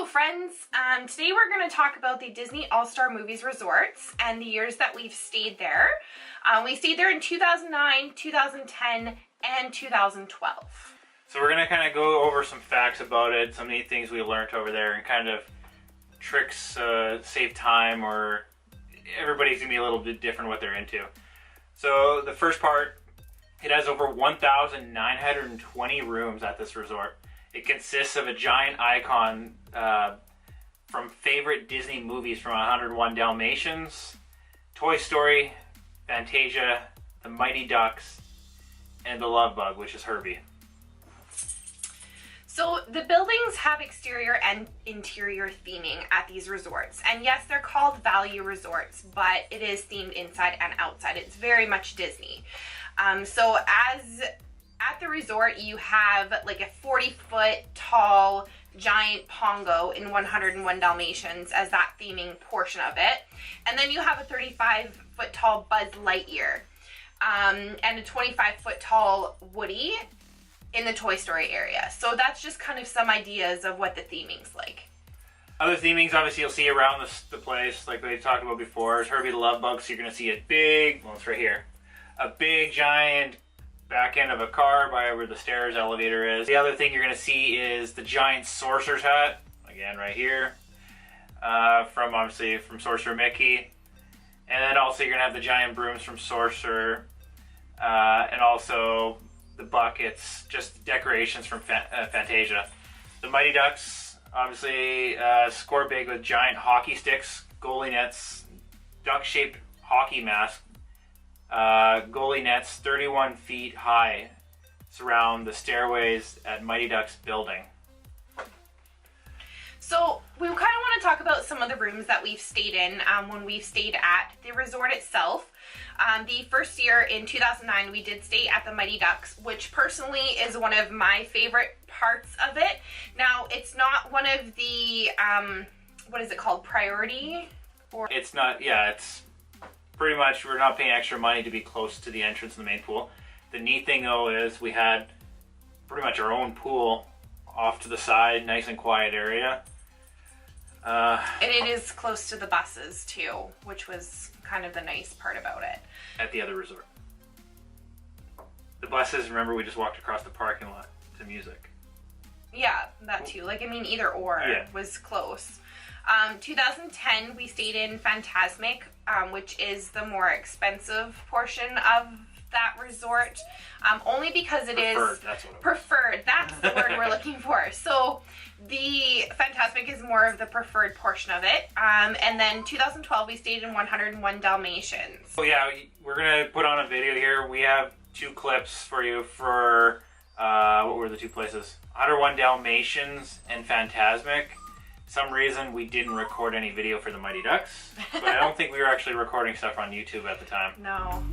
friends, today we're going to talk about the Disney All-Star Movies Resorts and the years that we've stayed there. We stayed there in 2009, 2010, and 2012. So we're going to kind of go over some facts about it, some neat things we learned over there, and kind of tricks, save time, or everybody's going to be a little bit different what they're into. So the first part, it has over 1,920 rooms at this resort. It consists of a giant icon from favorite Disney movies from 101 Dalmatians, Toy Story, Fantasia, The Mighty Ducks, and The Love Bug, which is Herbie. So the buildings have exterior and interior theming at these resorts. And yes, they're called value resorts, but it is themed inside and outside. It's very much Disney. So as at the resort, you have like a 40-foot tall giant Pongo in 101 Dalmatians as that theming portion of it. And then you have a 35-foot tall Buzz Lightyear and a 25-foot tall Woody in the Toy Story area. So that's just kind of some ideas of what the theming's like. Other themings, obviously, you'll see around the place, like we talked about before, is Herbie the Love Bug. So you're going to see a big, well, it's right here, a big giant back end of a car by where the stairs elevator is. The other thing you're going to see is the giant Sorcerer's hat, again right here, from Sorcerer Mickey. And then also you're going to have the giant brooms from Sorcerer, and also the buckets, just decorations from Fantasia. The Mighty Ducks, obviously, score big with giant hockey sticks, goalie nets, duck-shaped hockey mask, goalie nets 31 feet high surround the stairways at Mighty Ducks building. So we kind of want to talk about some of the rooms that we've stayed in when we've stayed at the resort itself. The first year in 2009, we did stay at the Mighty Ducks, which personally is one of my favorite parts of it. Now, it's not one of the, what is it called, priority? Or it's not, yeah, it's pretty much, we're not paying extra money to be close to the entrance in the main pool. The neat thing though is we had pretty much our own pool off to the side, nice and quiet area. And it is close to the buses too, which was kind of the nice part about it. At the other resort. The buses, remember, we just walked across the parking lot to music. Yeah, that too. Like, I mean, either or was close. 2010, we stayed in Fantasmic, which is the more expensive portion of that resort, only because it is preferred. That's the word we're looking for. So the Fantasmic is more of the preferred portion of it. And then 2012, we stayed in 101 Dalmatians. So yeah, we're gonna put on a video here. We have two clips for you for what were the two places? 101 Dalmatians and Fantasmic. Some reason we didn't record any video for the Mighty Ducks, but I don't think we were actually recording stuff on YouTube at the time. No.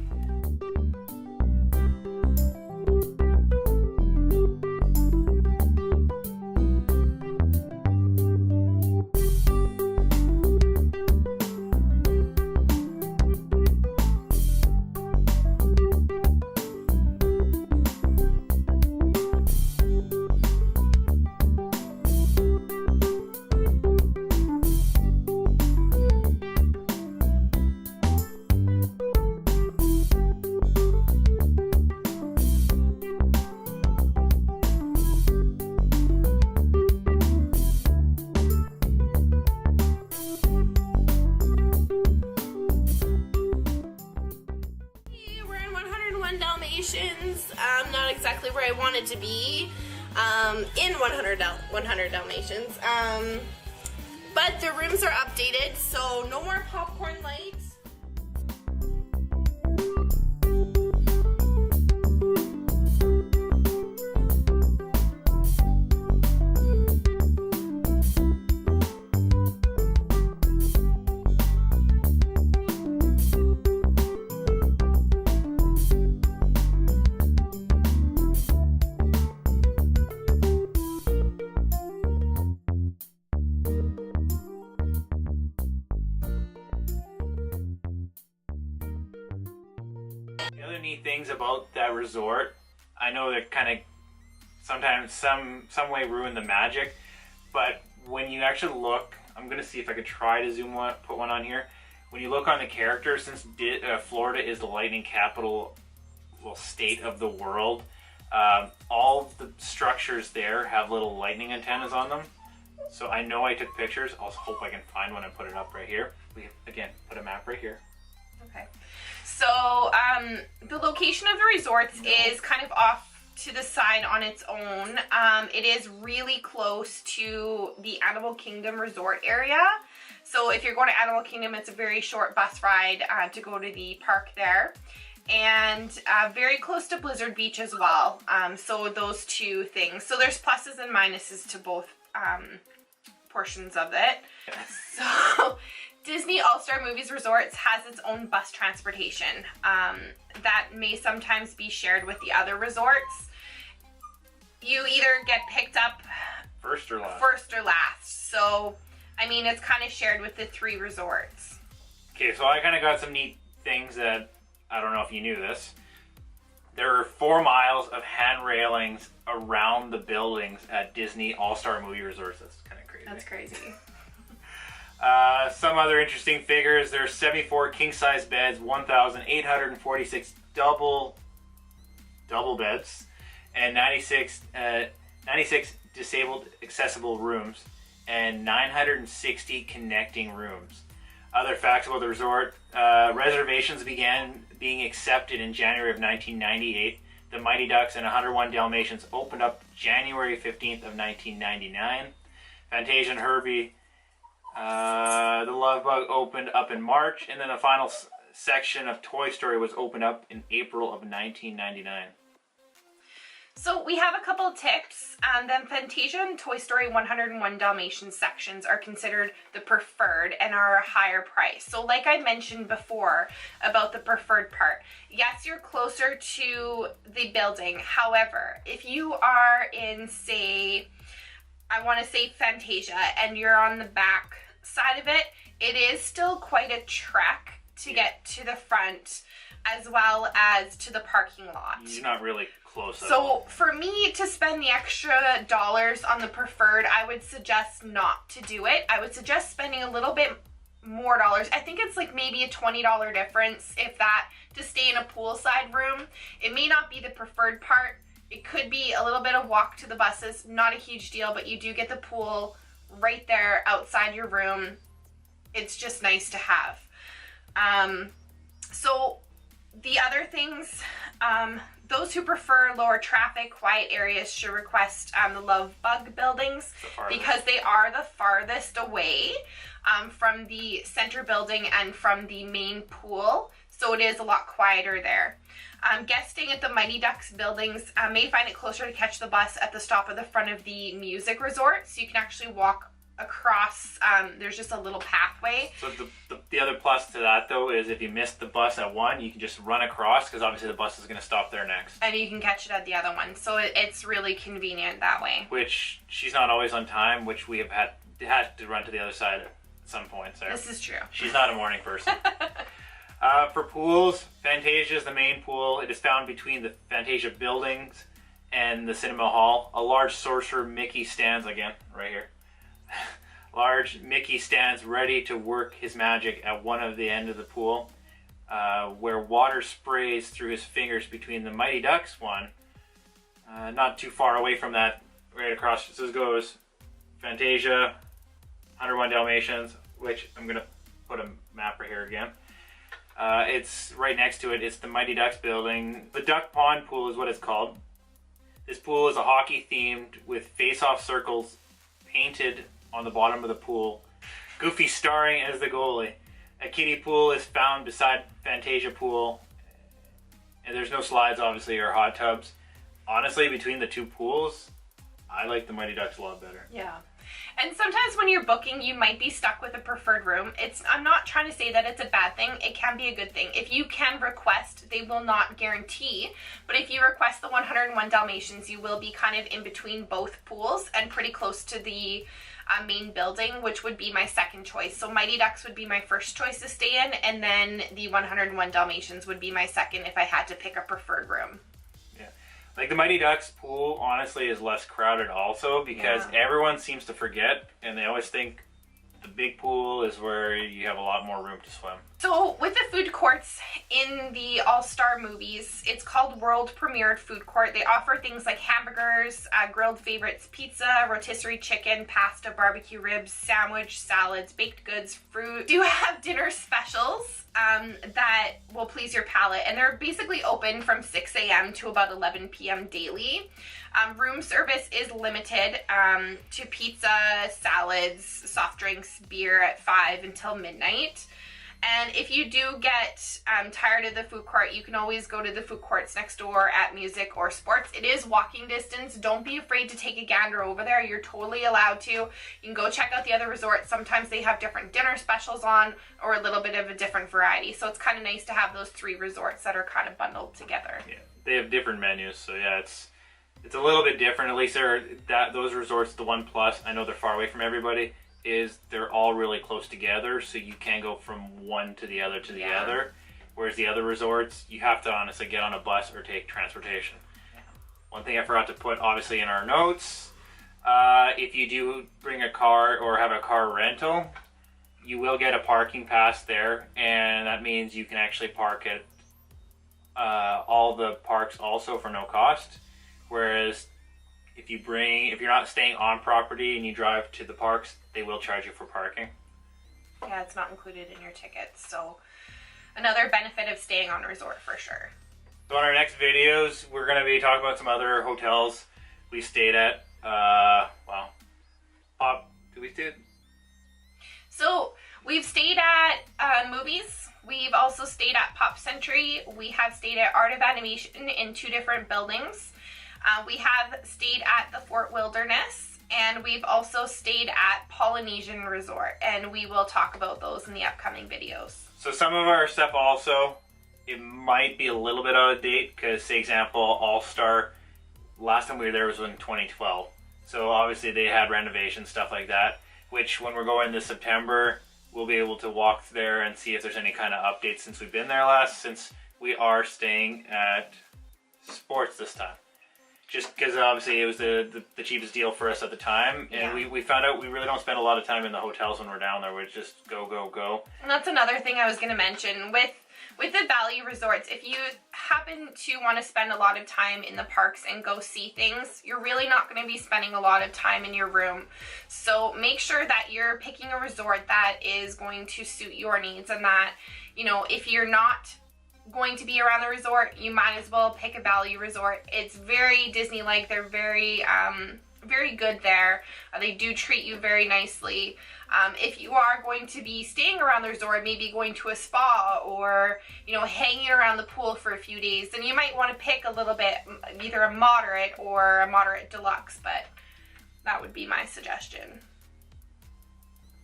Dalmatians. Not exactly where I wanted to be in 100 Dalmatians. But the rooms are updated, so no more popcorn lights. The other neat things about that resort, I know that kind of sometimes some way ruin the magic, but when you actually look, I'm going to see if I could try to put one on here. When you look on the character, since Florida is the lightning capital state of the world, all the structures there have little lightning antennas on them. So I know I took pictures. I'll hope I can find one and put it up right here. We, again, put a map right here. Okay. So the location of the resorts is kind of off to the side on its own. It is really close to the Animal Kingdom resort area. So if you're going to Animal Kingdom, it's a very short bus ride to go to the park there. And very close to Blizzard Beach as well. So those two things. So there's pluses and minuses to both portions of it. So Disney All-Star Movies Resorts has its own bus transportation that may sometimes be shared with the other resorts. You either get picked up first or last. So, I mean, it's kind of shared with the 3 resorts. Okay, so I kind of got some neat things that, I don't know if you knew this. There are 4 miles of hand railings around the buildings at Disney All-Star Movie Resorts. That's kind of crazy. That's crazy. Some other interesting figures. There's 74 king-size beds, 1,846 double beds, and 96 disabled accessible rooms, and 960 connecting rooms. Other facts about the resort: reservations began being accepted in January of 1998. The Mighty Ducks and 101 Dalmatians opened up January 15th of 1999. Fantasia and Herbie, the Love Bug opened up in March, and then the final section of Toy Story was opened up in April of 1999. So we have a couple of tips. The Fantasia and Toy Story 101 Dalmatians sections are considered the preferred and are a higher price. So like I mentioned before about the preferred part, yes, you're closer to the building. However, if you are in, say, I want to say Fantasia, and you're on the back side of it, it is still quite a trek to get to the front as well as to the parking lot. You're not really close at So all. for me to spend the extra dollars on the preferred, I would suggest not to do it. I would suggest spending a little bit more dollars. I think it's like maybe a $20 difference, if that, to stay in a poolside room. It may not be the preferred part. It could be a little bit of walk to the buses, not a huge deal, but you do get the pool right there outside your room. It's just nice to have. So the other things, those who prefer lower traffic, quiet areas should request the Love Bug buildings because they are the farthest away from the center building and from the main pool. So it is a lot quieter there. Guests staying at the Mighty Ducks buildings may find it closer to catch the bus at the stop at the front of the music resort. So you can actually walk across, there's just a little pathway. So the other plus to that, though, is if you missed the bus at one, you can just run across, because obviously the bus is going to stop there next. And you can catch it at the other one. So it's really convenient that way. Which, she's not always on time, which we have had to run to the other side at some point. So this is true. She's not a morning person. For pools, Fantasia is the main pool. It is found between the Fantasia buildings and the Cinema Hall. A large Sorcerer Mickey stands, again, right here. Large Mickey stands ready to work his magic at one of the end of the pool, where water sprays through his fingers between the Mighty Ducks one. Not too far away from that, right across, so this goes Fantasia, 101 Dalmatians, which I'm going to put a map right here again. It's right next to it. It's the Mighty Ducks building. The Duck Pond Pool is what it's called. This pool is a hockey themed with face-off circles painted on the bottom of the pool. Goofy starring as the goalie. A kiddie pool is found beside Fantasia Pool. And there's no slides, obviously, or hot tubs. Honestly, between the two pools, I like the Mighty Ducks a lot better. Yeah. And sometimes when you're booking, you might be stuck with a preferred room. I'm not trying to say that it's a bad thing. It can be a good thing. If you can request, they will not guarantee. But if you request the 101 Dalmatians, you will be kind of in between both pools and pretty close to the main building, which would be my second choice. So Mighty Ducks would be my first choice to stay in, and then the 101 Dalmatians would be my second if I had to pick a preferred room. Yeah. Like the Mighty Ducks pool, honestly, is less crowded also because everyone seems to forget and they always think the big pool is where you have a lot more room to swim. So with the food courts in the All-Star movies, it's called World Premiered Food Court. They offer things like hamburgers, grilled favorites, pizza, rotisserie chicken, pasta, barbecue ribs, sandwich, salads, baked goods, fruit. Do have dinner specials that will please your palate, and they're basically open from 6 a.m. to about 11 p.m. daily. Room service is limited to pizza, salads, soft drinks, beer at 5 until midnight. And if you do get tired of the food court, you can always go to the food courts next door at music or sports. It is walking distance. Don't be afraid to take a gander over there. You're totally allowed to. You can go check out the other resorts. Sometimes they have different dinner specials on or a little bit of a different variety. So it's kind of nice to have those 3 resorts that are kind of bundled together. Yeah, they have different menus. So yeah, it's a little bit different. At least those resorts, the one plus, I know they're far away from everybody, is they're all really close together, so you can go from one to the other to the other. Whereas the other resorts, you have to honestly get on a bus or take transportation. Yeah. One thing I forgot to put obviously in our notes, if you do bring a car or have a car rental, you will get a parking pass there, and that means you can actually park at all the parks also for no cost. Whereas if you're not staying on property and you drive to the parks, they will charge you for parking. Yeah, it's not included in your tickets. So another benefit of staying on a resort for sure. So in our next videos, we're going to be talking about some other hotels we stayed at. Did we stay at? So we've stayed at movies. We've also stayed at Pop Century. We have stayed at Art of Animation in 2 different buildings. We have stayed at the Fort Wilderness, and we've also stayed at Polynesian Resort, and we will talk about those in the upcoming videos. So some of our stuff also, it might be a little bit out of date, because, say example, All-Star, last time we were there was in 2012. So obviously they had renovations, stuff like that, which when we're going this September, we'll be able to walk there and see if there's any kind of updates since we've been there last, since we are staying at Sports this time. Just because obviously it was the cheapest deal for us at the time, and we found out we really don't spend a lot of time in the hotels when we're down there. We just go, go, go. And that's another thing I was going to mention. With the value resorts, if you happen to want to spend a lot of time in the parks and go see things, you're really not going to be spending a lot of time in your room. So make sure that you're picking a resort that is going to suit your needs, and that, you know, if you're not going to be around the resort, you might as well pick a value resort. It's very Disney-like. They're very very good there. They do treat you very nicely. If you are going to be staying around the resort, maybe going to a spa or, you know, hanging around the pool for a few days, then you might want to pick a little bit, either a moderate or a moderate deluxe, but that would be my suggestion.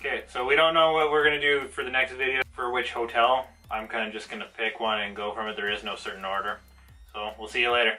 Okay, so we don't know what we're going to do for the next video for which hotel. I'm kind of just going to pick one and go from it. There is no certain order. So we'll see you later.